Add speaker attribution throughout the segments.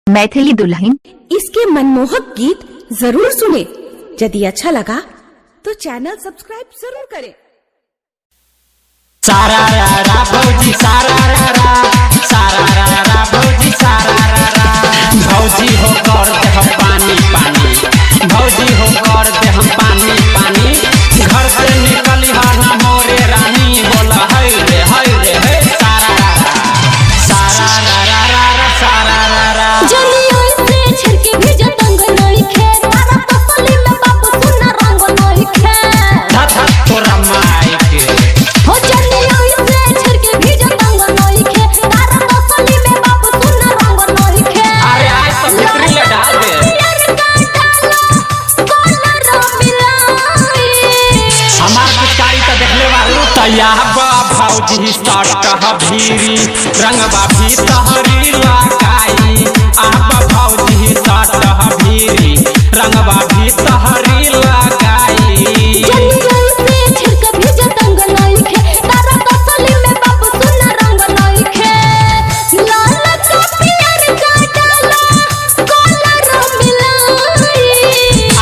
Speaker 1: मैथिली दुल्हन।
Speaker 2: इसके मनमोहक गीत जरूर सुने। यदि अच्छा लगा तो चैनल सब्सक्राइब जरूर करें।
Speaker 3: सारा रा रा भौजी सारा रा रा, सारा रा रा भौजी सारा रा रा। भौजी हो कर दे हम पानी पानी, भौजी हो कर दे हम पानी पानी। घर से निकली हर मोरे रानी, बोला है रे हे सारा रा रा, सारा रा रा रा रा, सारा रा रा।
Speaker 4: जलियों से छिड़के भेजा तंग नहीं खे, तारा पसली में बाबू सुना रंग नहीं खे।
Speaker 3: धक तोरा माई के
Speaker 4: हो जलियों से छिड़के भेजा तंग नहीं खे, तारा पसली में बाबू सुना रंग नहीं खे।
Speaker 3: अरे आज तो भितरी ले डाल दे। हमार पिचकारी तो देखले बारू तैया बा भौजी सट भीरी, रंगबा भी तहरी लगाई। आप भौजी सट भीरी, रंगबा भी तहरी लगाई।
Speaker 4: जलियों से छिड़के भेजा तंग नहीं खे, तारा पसली में बाबू सुना रंग नहीं खे। लाल का प्यार का डाला कलर मिलाई।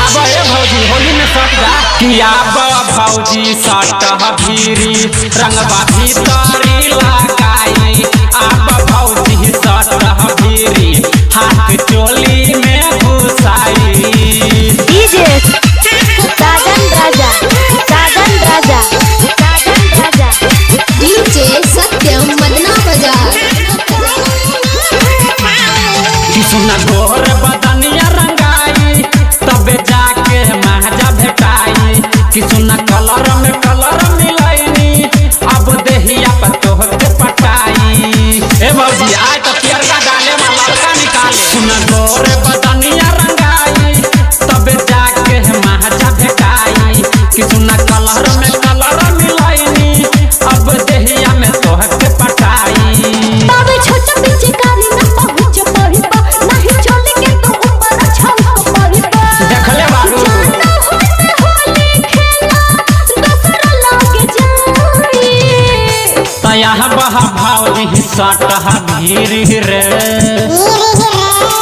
Speaker 3: अब ए भौजी होली में सट जा किया बा भौजी सट भीरी, रंगबा भी तहरी लगाई। आप भौजी सट भीरी, हाथ चोली में घुसाई।
Speaker 1: डीजे साजन राजा, साजन राजा, साजन राजा।
Speaker 4: डीजे सत्यम मदना बाजार।
Speaker 3: किसुना गोर बदनिया रंगाई, तबे जाके महजा भेटाई। किसुना कलर में कलर मिलाईनी, अब देहिया पर तोहके पटाई। ए भौजी आय तो पियरका डाले में लड़का निकाले। सुना गोर बदनिया रंगाई, तबे जाके महजा भेटाई। किसुना कलर में कलर मिलाईनी, अब देहिया में तोहके पटाई।
Speaker 4: बाबे छोटा पीछे कारी न पहुंच पड़ी बा, नहीं चले के तो ऊपर छौक पड़ी बा।
Speaker 3: देखले बारू
Speaker 4: जाना होते होली खेला दूसरा लागे जाई।
Speaker 3: तया बहा भौजी सट भीरी रे,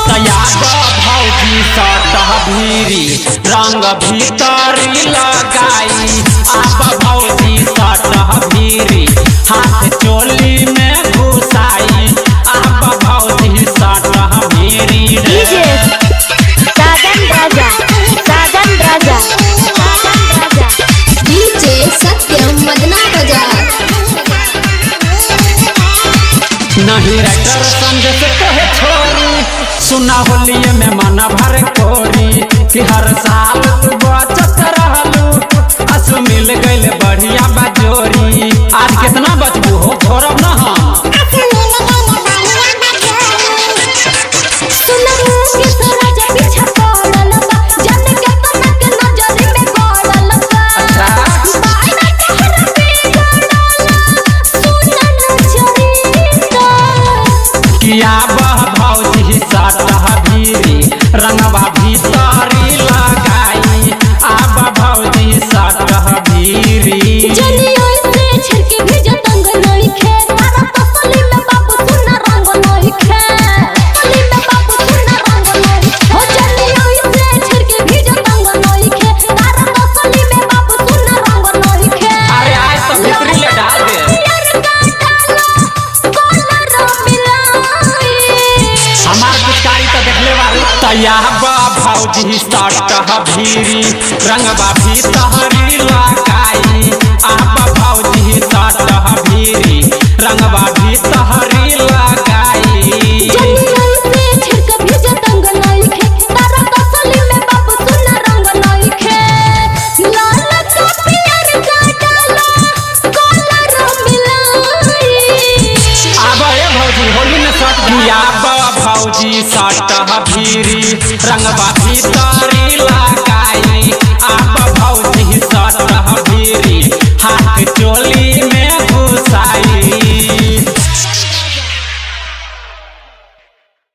Speaker 3: तया भौजी सट भीरी, रंग भीतरी लगाई। आप भौजी सट भीरी, हाथ चोली में घुसाई। आप भौजी सट भीरी रे।
Speaker 1: डीजे साजन राजा, साजन राजा, साजन राजा।
Speaker 4: डीजे सत्यम मदना बाजार।
Speaker 3: नहीं राइटर संजय से कहे छोरी, सुना होलिये में मन भर कोरी। कि हर साल तू बचत रहलू, असु मिल गइल बढ़िया बजोरी। आज कितना बचबू हो छोड़ब न हम।
Speaker 4: सुना के तो राजा पीछा पड़ल बा, जाने के तना के नजर में गड़ल बा।
Speaker 3: अच्छा।
Speaker 4: बायना कहर पे गड़ल, सुना नजरिता।
Speaker 3: किया बह भौजी सट भीरी, रंगवा भीतरी लगाई। आब भौजी सट भीरी।
Speaker 4: जलियों से छिड़के भेजा तंग नहीं खे, तारा पसली में बाबू सुना रंग नहीं खे। पसली में बाबू सुना रंग नहीं। हो जलियों से छिड़के भेजा तंग नहीं खे, तारा पसली में बाबू सुना रंग नहीं खे।
Speaker 3: अरे आज तो भितरी ले डाल दे।
Speaker 4: प्यार का डाला कलर मिलाई।
Speaker 3: हमार पिचकारी तो देखले बारू तैया बा भौजी सट भीरी, रंगबा भी तहरी लगाई। आप भौजी सट भीरी, रंगबा भी तहरी लगाई।
Speaker 4: जलियों से छिड़के भेजा तंग नहीं खे, तारा पसली में बाबू सुना रंग नहीं खे। लाल का प्यार का डाला कलर मिलाई।
Speaker 3: अब ए भौजी होली में सट किया बा भौजी सट भीरी, रंगबा भी तहरी